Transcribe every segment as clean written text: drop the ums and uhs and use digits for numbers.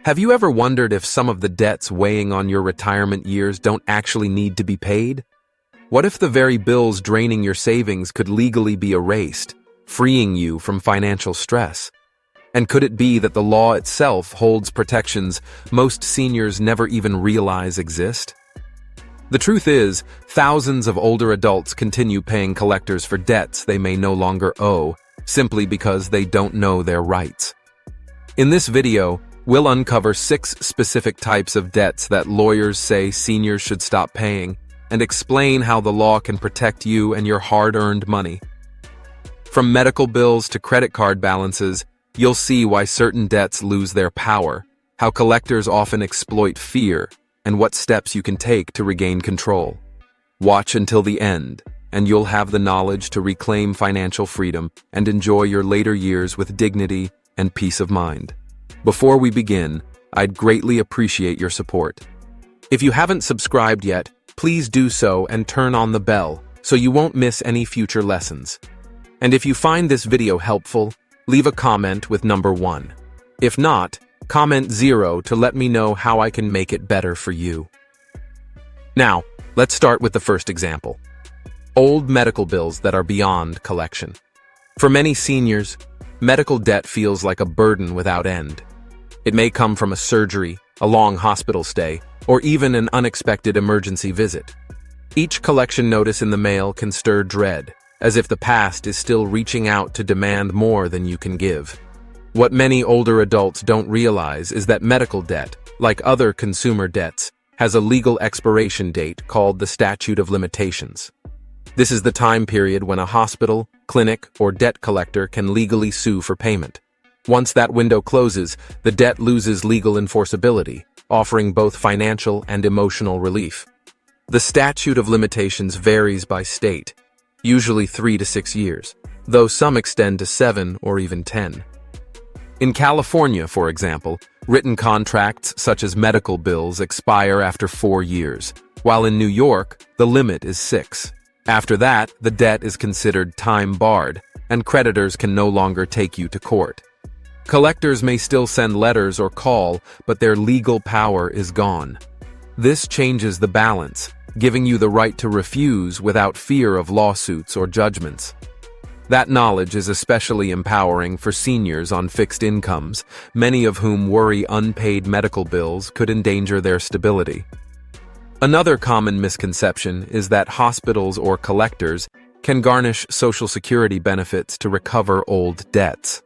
Have you ever wondered if some of the debts weighing on your retirement years don't actually need to be paid? What if the very bills draining your savings could legally be erased, freeing you from financial stress? And could it be that the law itself holds protections most seniors never even realize exist? The truth is, thousands of older adults continue paying collectors for debts they may no longer owe, simply because they don't know their rights. In this video, we'll uncover 6 specific types of debts that lawyers say seniors should stop paying, and explain how the law can protect you and your hard-earned money. From medical bills to credit card balances, you'll see why certain debts lose their power, how collectors often exploit fear, and what steps you can take to regain control. Watch until the end, and you'll have the knowledge to reclaim financial freedom and enjoy your later years with dignity and peace of mind. Before we begin, I'd greatly appreciate your support. If you haven't subscribed yet, please do so and turn on the bell so you won't miss any future lessons. And if you find this video helpful, leave a comment with number 1. If not, comment 0 to let me know how I can make it better for you. Now, let's start with the first example. Old medical bills that are beyond collection. For many seniors, medical debt feels like a burden without end. It may come from a surgery, a long hospital stay, or even an unexpected emergency visit. Each collection notice in the mail can stir dread, as if the past is still reaching out to demand more than you can give. What many older adults don't realize is that medical debt, like other consumer debts, has a legal expiration date called the statute of limitations. This is the time period when a hospital, clinic, or debt collector can legally sue for payment. Once that window closes, the debt loses legal enforceability, offering both financial and emotional relief. The statute of limitations varies by state, usually 3 to 6 years, though some extend to 7 or even 10. In California, for example, written contracts such as medical bills expire after 4 years, while in New York, the limit is 6. After that, the debt is considered time-barred, and creditors can no longer take you to court. Collectors may still send letters or call, but their legal power is gone. This changes the balance, giving you the right to refuse without fear of lawsuits or judgments. That knowledge is especially empowering for seniors on fixed incomes, many of whom worry unpaid medical bills could endanger their stability. Another common misconception is that hospitals or collectors can garnish Social Security benefits to recover old debts.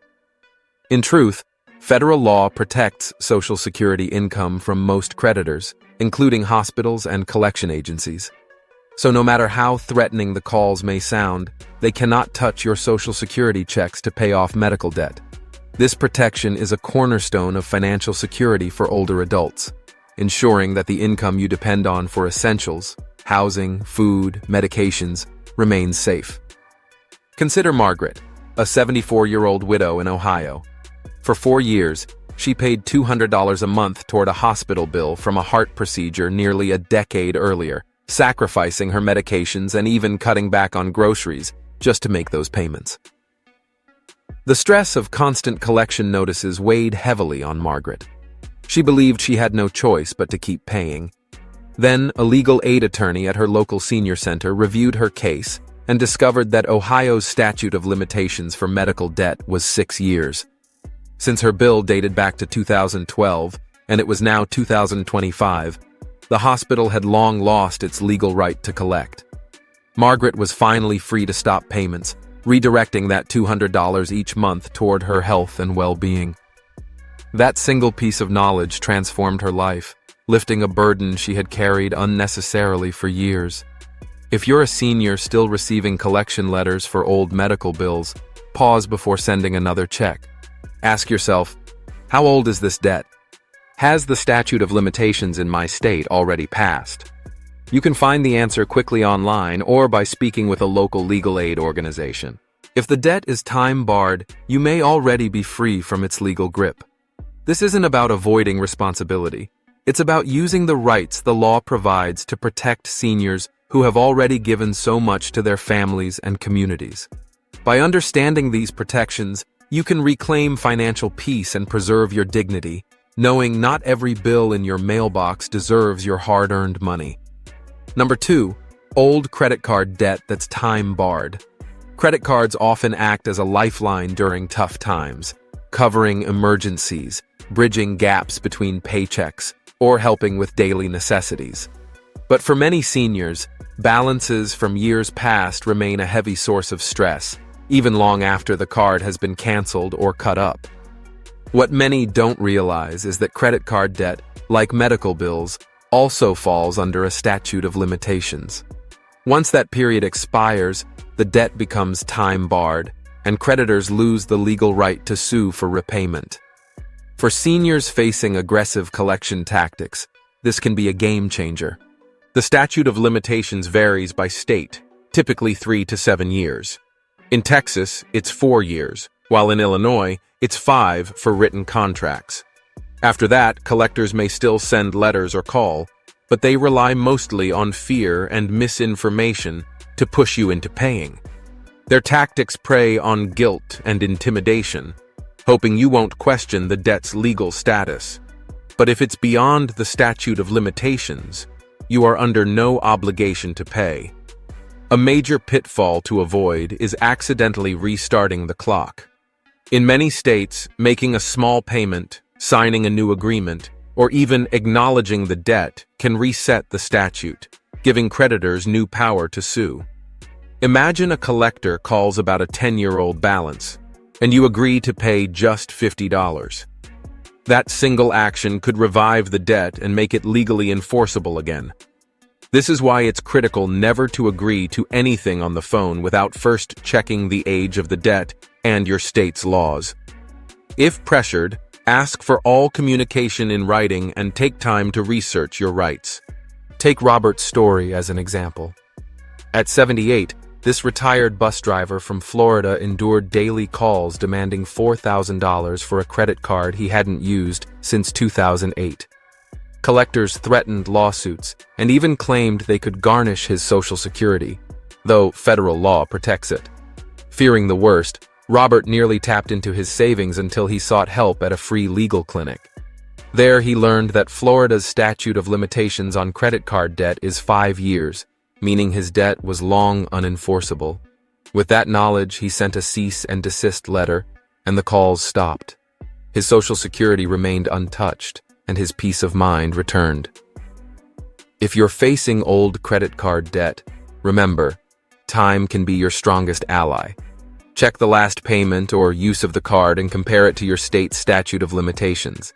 In truth, federal law protects Social Security income from most creditors, including hospitals and collection agencies. So no matter how threatening the calls may sound, they cannot touch your Social Security checks to pay off medical debt. This protection is a cornerstone of financial security for older adults, ensuring that the income you depend on for essentials, housing, food, medications, remains safe. Consider Margaret, a 74-year-old widow in Ohio. For 4 years, she paid $200 a month toward a hospital bill from a heart procedure nearly a decade earlier, sacrificing her medications and even cutting back on groceries just to make those payments. The stress of constant collection notices weighed heavily on Margaret. She believed she had no choice but to keep paying. Then, a legal aid attorney at her local senior center reviewed her case and discovered that Ohio's statute of limitations for medical debt was 6 years. Since her bill dated back to 2012, and it was now 2025, the hospital had long lost its legal right to collect. Margaret was finally free to stop payments, redirecting that $200 each month toward her health and well-being. That single piece of knowledge transformed her life, lifting a burden she had carried unnecessarily for years. If you're a senior still receiving collection letters for old medical bills, pause before sending another check. Ask yourself, how old is this debt? Has the statute of limitations in my state already passed? You can find the answer quickly online or by speaking with a local legal aid organization. If the debt is time-barred, you may already be free from its legal grip. This isn't about avoiding responsibility. It's about using the rights the law provides to protect seniors who have already given so much to their families and communities. By understanding these protections, you can reclaim financial peace and preserve your dignity, knowing not every bill in your mailbox deserves your hard-earned money. Number 2, old credit card debt that's time-barred. Credit cards often act as a lifeline during tough times, covering emergencies, bridging gaps between paychecks, or helping with daily necessities. But for many seniors, balances from years past remain a heavy source of stress, even long after the card has been canceled or cut up. What many don't realize is that credit card debt, like medical bills, also falls under a statute of limitations. Once that period expires, the debt becomes time-barred, and creditors lose the legal right to sue for repayment. For seniors facing aggressive collection tactics, this can be a game-changer. The statute of limitations varies by state, typically 3 to 7 years. In Texas, it's 4 years, while in Illinois, it's 5 for written contracts. After that, collectors may still send letters or call, but they rely mostly on fear and misinformation to push you into paying. Their tactics prey on guilt and intimidation, hoping you won't question the debt's legal status. But if it's beyond the statute of limitations, you are under no obligation to pay. A major pitfall to avoid is accidentally restarting the clock. In many states, making a small payment, signing a new agreement, or even acknowledging the debt can reset the statute, giving creditors new power to sue. Imagine a collector calls about a 10-year-old balance, and you agree to pay just $50. That single action could revive the debt and make it legally enforceable again. This is why it's critical never to agree to anything on the phone without first checking the age of the debt and your state's laws. If pressured, ask for all communication in writing and take time to research your rights. Take Robert's story as an example. At 78, this retired bus driver from Florida endured daily calls demanding $4,000 for a credit card he hadn't used since 2008. Collectors threatened lawsuits and even claimed they could garnish his Social Security, though federal law protects it. Fearing the worst, Robert nearly tapped into his savings until he sought help at a free legal clinic. There he learned that Florida's statute of limitations on credit card debt is 5 years, meaning his debt was long unenforceable. With that knowledge, he sent a cease and desist letter, and the calls stopped. His Social Security remained untouched, and his peace of mind returned. If you're facing old credit card debt, remember, time can be your strongest ally. Check the last payment or use of the card and compare it to your state's statute of limitations.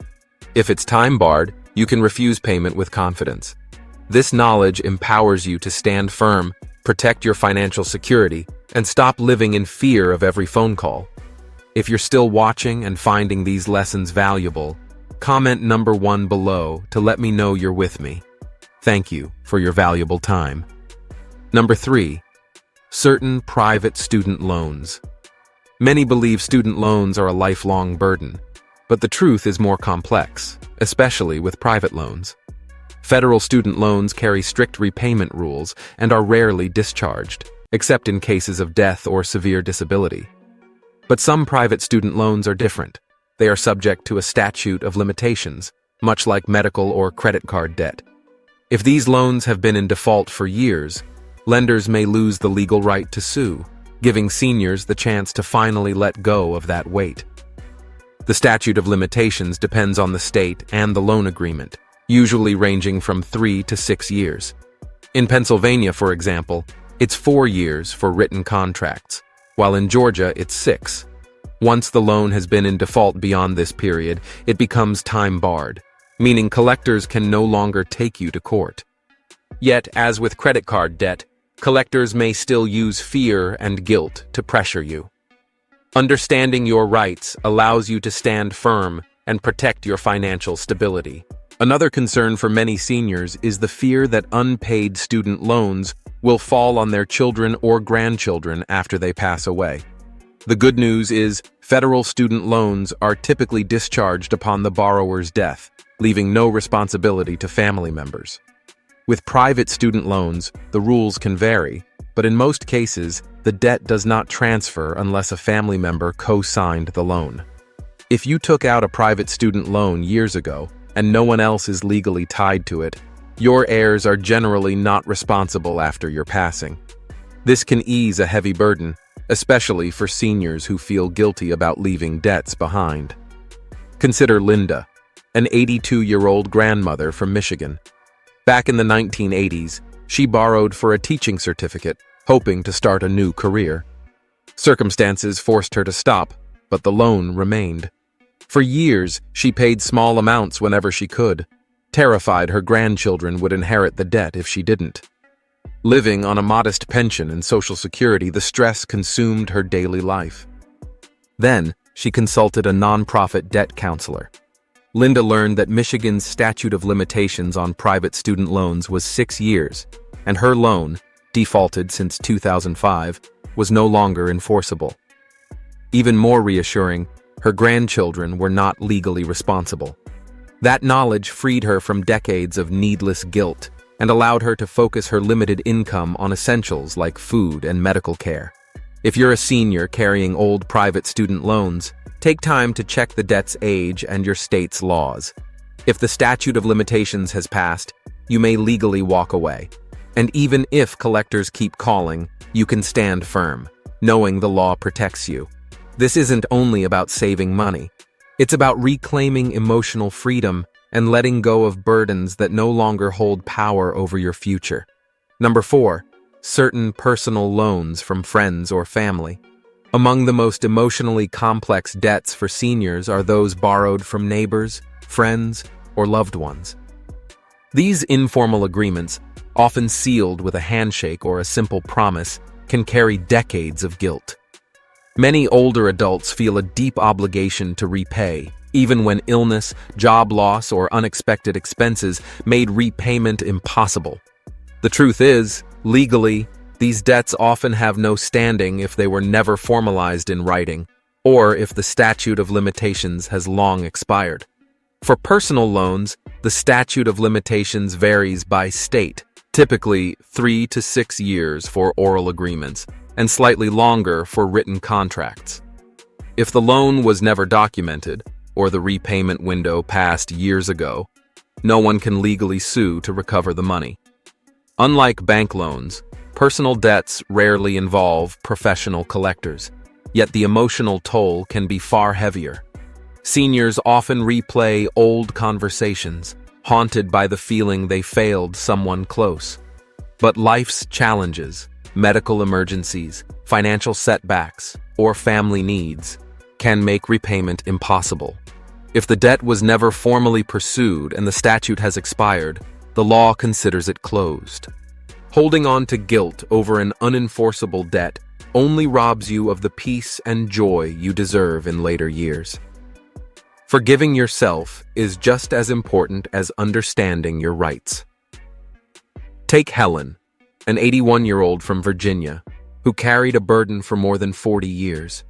If it's time-barred, you can refuse payment with confidence. This knowledge empowers you to stand firm, protect your financial security, and stop living in fear of every phone call. If you're still watching and finding these lessons valuable, comment number 1 below to let me know you're with me. Thank you for your valuable time. Number 3, certain private student loans. Many believe student loans are a lifelong burden, but the truth is more complex, especially with private loans. Federal student loans carry strict repayment rules and are rarely discharged, except in cases of death or severe disability. But some private student loans are different. They are subject to a statute of limitations, much like medical or credit card debt. If these loans have been in default for years, lenders may lose the legal right to sue, giving seniors the chance to finally let go of that weight. The statute of limitations depends on the state and the loan agreement, usually ranging from 3 to 6 years. In Pennsylvania, for example, it's 4 years for written contracts, while in Georgia it's 6. Once the loan has been in default beyond this period, it becomes time-barred, meaning collectors can no longer take you to court. Yet, as with credit card debt, collectors may still use fear and guilt to pressure you. Understanding your rights allows you to stand firm and protect your financial stability. Another concern for many seniors is the fear that unpaid student loans will fall on their children or grandchildren after they pass away. The good news is federal student loans are typically discharged upon the borrower's death, leaving no responsibility to family members. With private student loans, the rules can vary, but in most cases, the debt does not transfer unless a family member co-signed the loan. If you took out a private student loan years ago and no one else is legally tied to it, your heirs are generally not responsible after your passing. This can ease a heavy burden, especially for seniors who feel guilty about leaving debts behind. Consider Linda, an 82-year-old grandmother from Michigan. Back in the 1980s, she borrowed for a teaching certificate, hoping to start a new career. Circumstances forced her to stop, but the loan remained. For years, she paid small amounts whenever she could, terrified her grandchildren would inherit the debt if she didn't. Living on a modest pension and Social Security, the stress consumed her daily life. Then, she consulted a nonprofit debt counselor. Linda learned that Michigan's statute of limitations on private student loans was 6 years, and her loan, defaulted since 2005, was no longer enforceable. Even more reassuring, her grandchildren were not legally responsible. That knowledge freed her from decades of needless guilt and allowed her to focus her limited income on essentials like food and medical care. If you're a senior carrying old private student loans, take time to check the debt's age and your state's laws. If the statute of limitations has passed, you may legally walk away. And even if collectors keep calling, you can stand firm, knowing the law protects you. This isn't only about saving money. It's about reclaiming emotional freedom and letting go of burdens that no longer hold power over your future. Number 4, certain personal loans from friends or family. Among the most emotionally complex debts for seniors are those borrowed from neighbors, friends, or loved ones. These informal agreements, often sealed with a handshake or a simple promise, can carry decades of guilt. Many older adults feel a deep obligation to repay, even when illness, job loss, or unexpected expenses made repayment impossible. The truth is, legally, these debts often have no standing if they were never formalized in writing, or if the statute of limitations has long expired. For personal loans, the statute of limitations varies by state, typically 3 to 6 years for oral agreements, and slightly longer for written contracts. If the loan was never documented, or the repayment window passed years ago, no one can legally sue to recover the money. Unlike bank loans, personal debts rarely involve professional collectors, yet the emotional toll can be far heavier. Seniors often replay old conversations, haunted by the feeling they failed someone close. But life's challenges, medical emergencies, financial setbacks, or family needs can make repayment impossible. If the debt was never formally pursued and the statute has expired, the law considers it closed. Holding on to guilt over an unenforceable debt only robs you of the peace and joy you deserve in later years. Forgiving yourself is just as important as understanding your rights. Take Helen, an 81-year-old from Virginia, who carried a burden for more than 40 years.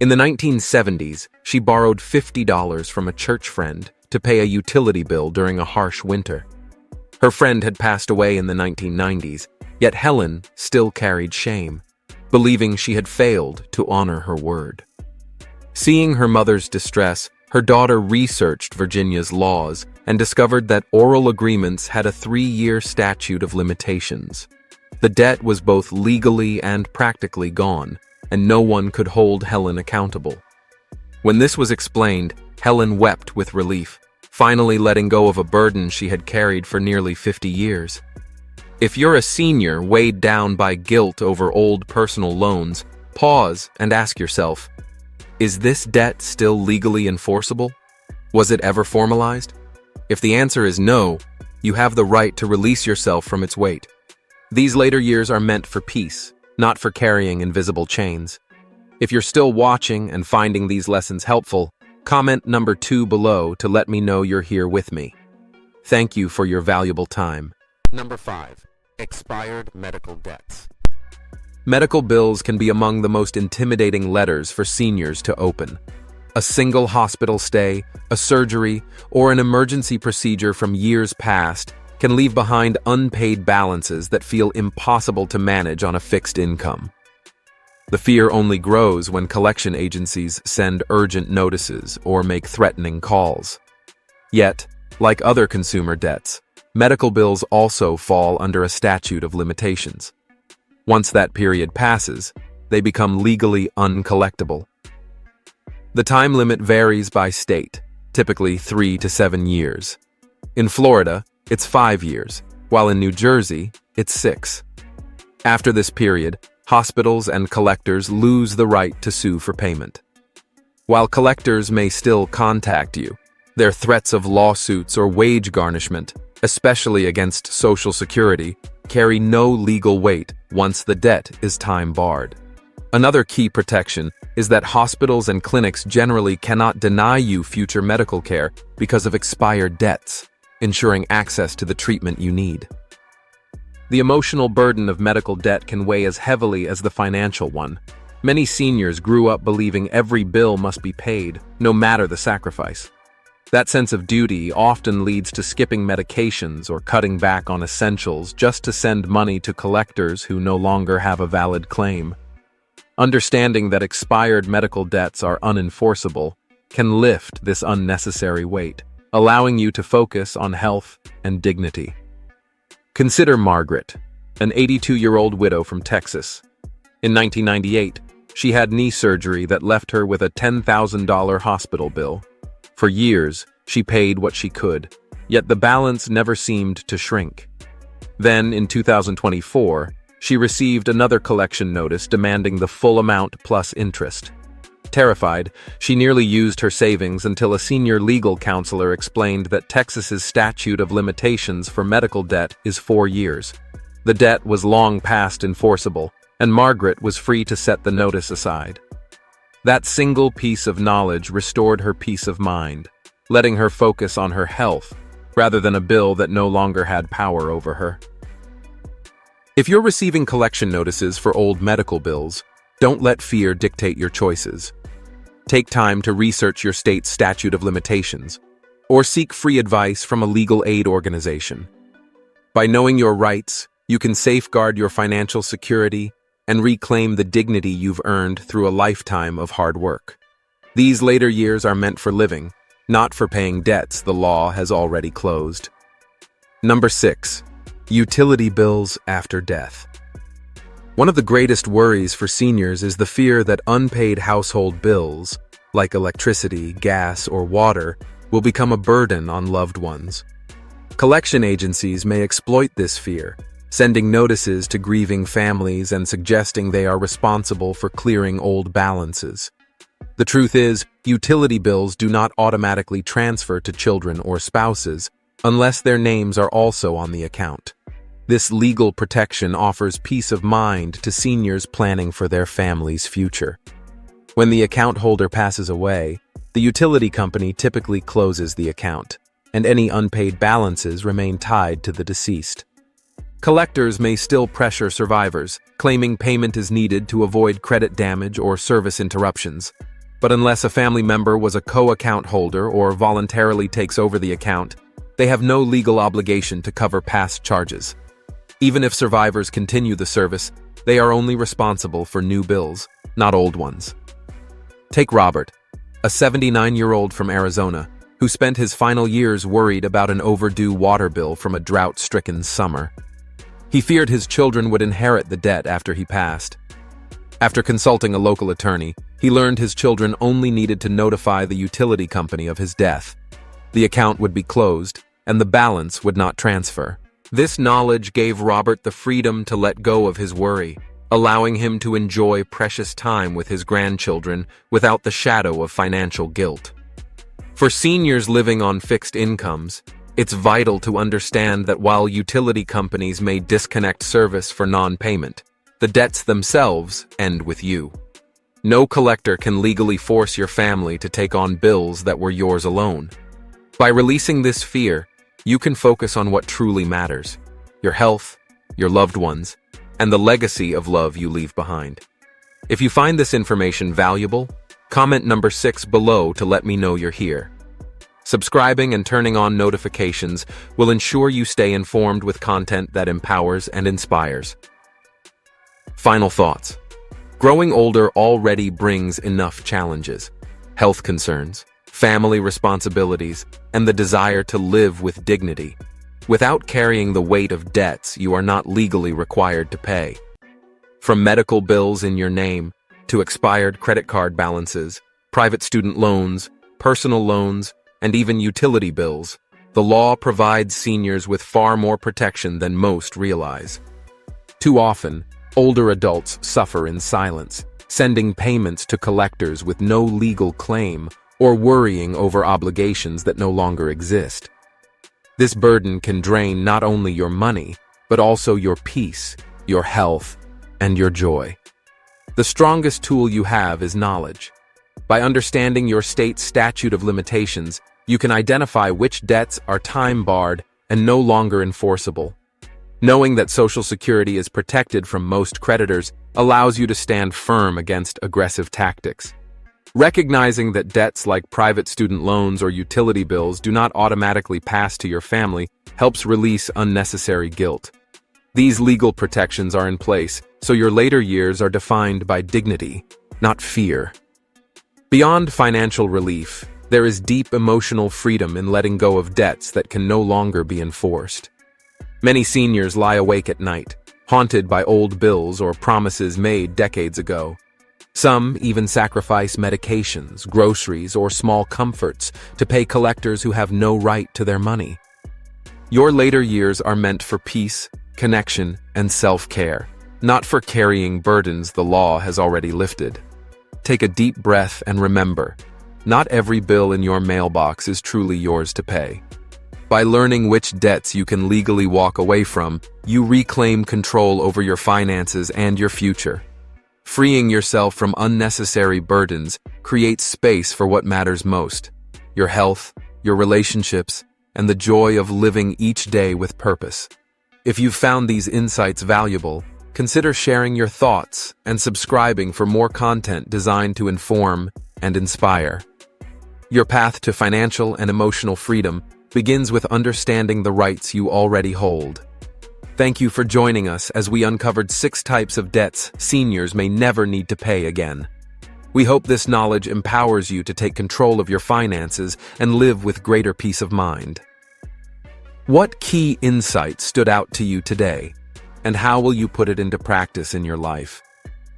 In the 1970s, she borrowed $50 from a church friend to pay a utility bill during a harsh winter. Her friend had passed away in the 1990s, yet Helen still carried shame, believing she had failed to honor her word. Seeing her mother's distress, her daughter researched Virginia's laws and discovered that oral agreements had a 3-year statute of limitations. The debt was both legally and practically gone, and no one could hold Helen accountable. When this was explained, Helen wept with relief, finally letting go of a burden she had carried for nearly 50 years. If you're a senior weighed down by guilt over old personal loans, pause and ask yourself, is this debt still legally enforceable? Was it ever formalized? If the answer is no, you have the right to release yourself from its weight. These later years are meant for peace, not for carrying invisible chains. If you're still watching and finding these lessons helpful, comment number 2 below to let me know you're here with me. Thank you for your valuable time. Number 5. Expired medical debts. Medical bills can be among the most intimidating letters for seniors to open. A single hospital stay, a surgery, or an emergency procedure from years past can leave behind unpaid balances that feel impossible to manage on a fixed income. The fear only grows when collection agencies send urgent notices or make threatening calls. Yet, like other consumer debts, medical bills also fall under a statute of limitations. Once that period passes, they become legally uncollectible. The time limit varies by state, typically 3 to 7 years. In Florida, it's 5 years, while in New Jersey, it's 6. After this period, hospitals and collectors lose the right to sue for payment. While collectors may still contact you, their threats of lawsuits or wage garnishment, especially against Social Security, carry no legal weight once the debt is time-barred. Another key protection is that hospitals and clinics generally cannot deny you future medical care because of expired debts, ensuring access to the treatment you need. The emotional burden of medical debt can weigh as heavily as the financial one. Many seniors grew up believing every bill must be paid, no matter the sacrifice. That sense of duty often leads to skipping medications or cutting back on essentials just to send money to collectors who no longer have a valid claim. Understanding that expired medical debts are unenforceable can lift this unnecessary weight, allowing you to focus on health and dignity. Consider Margaret, an 82-year-old widow from Texas. In 1998, she had knee surgery that left her with a $10,000 hospital bill. For years, she paid what she could, yet the balance never seemed to shrink. Then, in 2024, she received another collection notice demanding the full amount plus interest. Terrified, she nearly used her savings until a senior legal counselor explained that Texas's statute of limitations for medical debt is 4 years. The debt was long past enforceable, and Margaret was free to set the notice aside. That single piece of knowledge restored her peace of mind, letting her focus on her health rather than a bill that no longer had power over her. If you're receiving collection notices for old medical bills, don't let fear dictate your choices. Take time to research your state's statute of limitations, or seek free advice from a legal aid organization. By knowing your rights, you can safeguard your financial security and reclaim the dignity you've earned through a lifetime of hard work. These later years are meant for living, not for paying debts the law has already closed. Number 6. Utility bills after death. One of the greatest worries for seniors is the fear that unpaid household bills, like electricity, gas, or water, will become a burden on loved ones. Collection agencies may exploit this fear, sending notices to grieving families and suggesting they are responsible for clearing old balances. The truth is, utility bills do not automatically transfer to children or spouses unless their names are also on the account. This legal protection offers peace of mind to seniors planning for their family's future. When the account holder passes away, the utility company typically closes the account, and any unpaid balances remain tied to the deceased. Collectors may still pressure survivors, claiming payment is needed to avoid credit damage or service interruptions. But unless a family member was a co-account holder or voluntarily takes over the account, they have no legal obligation to cover past charges. Even if survivors continue the service, they are only responsible for new bills, not old ones. Take Robert, a 79-year-old from Arizona, who spent his final years worried about an overdue water bill from a drought-stricken summer. He feared his children would inherit the debt after he passed. After consulting a local attorney, he learned his children only needed to notify the utility company of his death. The account would be closed, and the balance would not transfer. This knowledge gave Robert the freedom to let go of his worry, allowing him to enjoy precious time with his grandchildren without the shadow of financial guilt. For seniors living on fixed incomes, it's vital to understand that while utility companies may disconnect service for non-payment, the debts themselves end with you. No collector can legally force your family to take on bills that were yours alone. By releasing this fear, you can focus on what truly matters: your health, your loved ones, and the legacy of love you leave behind. If you find this information valuable, comment number 6 below to let me know you're here. Subscribing and turning on notifications will ensure you stay informed with content that empowers and inspires. Final thoughts. Growing older already brings enough challenges: health concerns, family responsibilities, and the desire to live with dignity. Without carrying the weight of debts you are not legally required to pay. From medical bills in your name to expired credit card balances, private student loans, personal loans, and even utility bills, the law provides seniors with far more protection than most realize. Too often, older adults suffer in silence, sending payments to collectors with no legal claim or worrying over obligations that no longer exist. This burden can drain not only your money, but also your peace, your health, and your joy. The strongest tool you have is knowledge. By understanding your state's statute of limitations, you can identify which debts are time-barred and no longer enforceable. Knowing that Social Security is protected from most creditors allows you to stand firm against aggressive tactics. Recognizing that debts like private student loans or utility bills do not automatically pass to your family helps release unnecessary guilt. These legal protections are in place, so your later years are defined by dignity, not fear. Beyond financial relief, there is deep emotional freedom in letting go of debts that can no longer be enforced. Many seniors lie awake at night, haunted by old bills or promises made decades ago. Some even sacrifice medications, groceries, or small comforts to pay collectors who have no right to their money. Your later years are meant for peace, connection, and self-care, not for carrying burdens the law has already lifted. Take a deep breath and remember, not every bill in your mailbox is truly yours to pay. By learning which debts you can legally walk away from, you reclaim control over your finances and your future. Freeing yourself from unnecessary burdens creates space for what matters most: your health, your relationships, and the joy of living each day with purpose. If you've found these insights valuable, consider sharing your thoughts and subscribing for more content designed to inform and inspire. Your path to financial and emotional freedom begins with understanding the rights you already hold. Thank you for joining us as we uncovered 6 types of debts seniors may never need to pay again. We hope this knowledge empowers you to take control of your finances and live with greater peace of mind. What key insights stood out to you today, and how will you put it into practice in your life?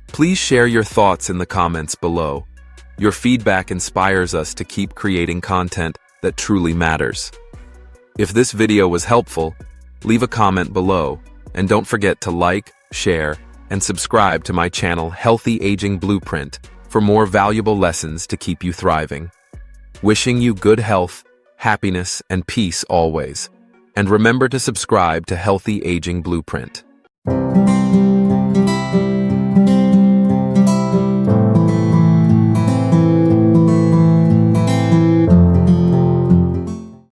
Please share your thoughts in the comments below. Your feedback inspires us to keep creating content that truly matters. If this video was helpful, leave a comment below, and don't forget to like, share, and subscribe to my channel Healthy Aging Blueprint for more valuable lessons to keep you thriving. Wishing you good health, happiness, and peace always. And remember to subscribe to Healthy Aging Blueprint.